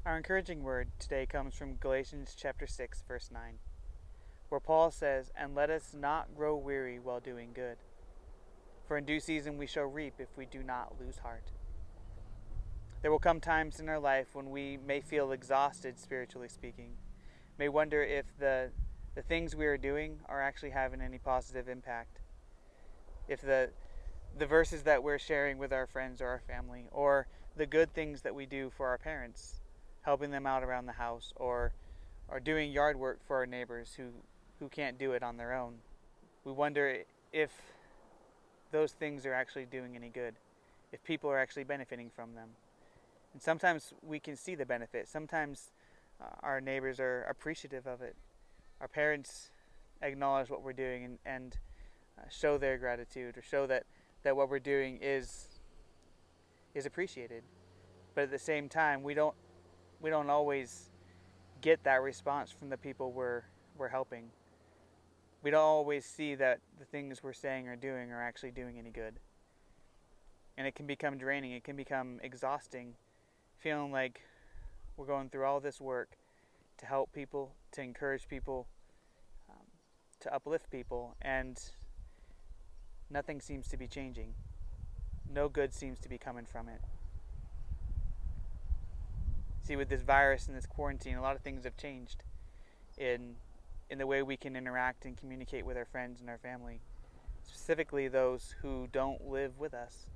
Our encouraging word today comes from Galatians chapter 6, verse 9, where Paul says, "And let us not grow weary while doing good. For in due season we shall reap if we do not lose heart." There will come times in our life when we may feel exhausted, spiritually speaking, may wonder if the things we are doing are actually having any positive impact. If the verses that we're sharing with our friends or our family, or the good things that we do for our parents, helping them out around the house, or doing yard work for our neighbors who can't do it on their own. We wonder if those things are actually doing any good, if people are actually benefiting from them. And sometimes we can see the benefit. Sometimes our neighbors are appreciative of it. Our parents acknowledge what we're doing and show their gratitude, or show that what we're doing is appreciated. But at the same time, we don't always get that response from the people we're helping. We don't always see that the things we're saying or doing are actually doing any good. And it can become draining. It can become exhausting, feeling like we're going through all this work to help people, to encourage people, to uplift people, and nothing seems to be changing. No good seems to be coming from it. See, with this virus and this quarantine, a lot of things have changed in the way we can interact and communicate with our friends and our family, specifically those who don't live with us.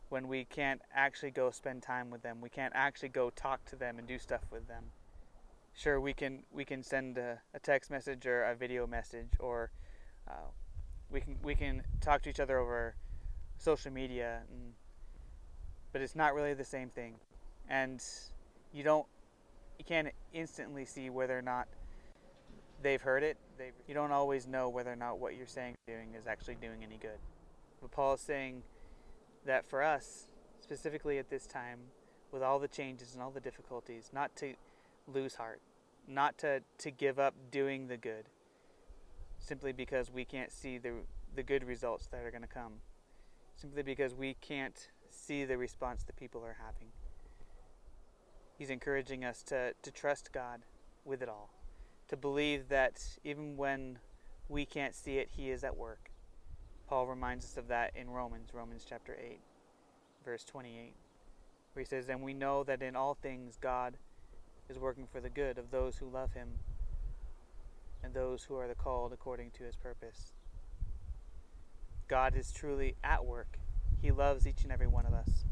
When we can't actually go spend time with them, we can't actually go talk to them and do stuff with them. Sure, we can send a text message or a video message, or we can talk to each other over social media, but it's not really the same thing. And you can't instantly see whether or not they've heard it. You don't always know whether or not what you're saying or doing is actually doing any good. But Paul is saying that for us, specifically at this time, with all the changes and all the difficulties, not to lose heart, not to give up doing the good, simply because we can't see the good results that are going to come, simply because we can't see the response that people are having. He's encouraging us to trust God with it all, to believe that even when we can't see it, He is at work. Paul reminds us of that in Romans chapter 8, verse 28, where he says, "And we know that in all things God is working for the good of those who love Him and those who are called according to His purpose." God is truly at work. He loves each and every one of us.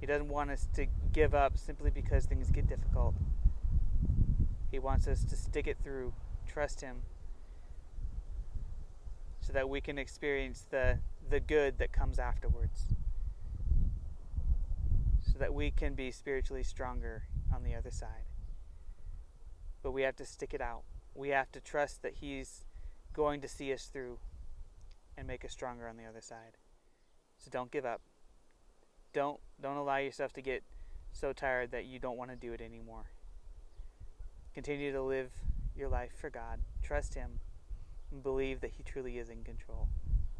He doesn't want us to give up simply because things get difficult. He wants us to stick it through, trust Him, so that we can experience the good that comes afterwards, so that we can be spiritually stronger on the other side. But we have to stick it out. We have to trust that He's going to see us through and make us stronger on the other side. So don't give up. Don't allow yourself to get so tired that you don't want to do it anymore. Continue to live your life for God. Trust Him and believe that He truly is in control.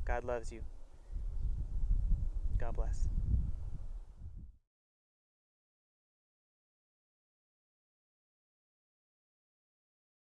God loves you. God bless.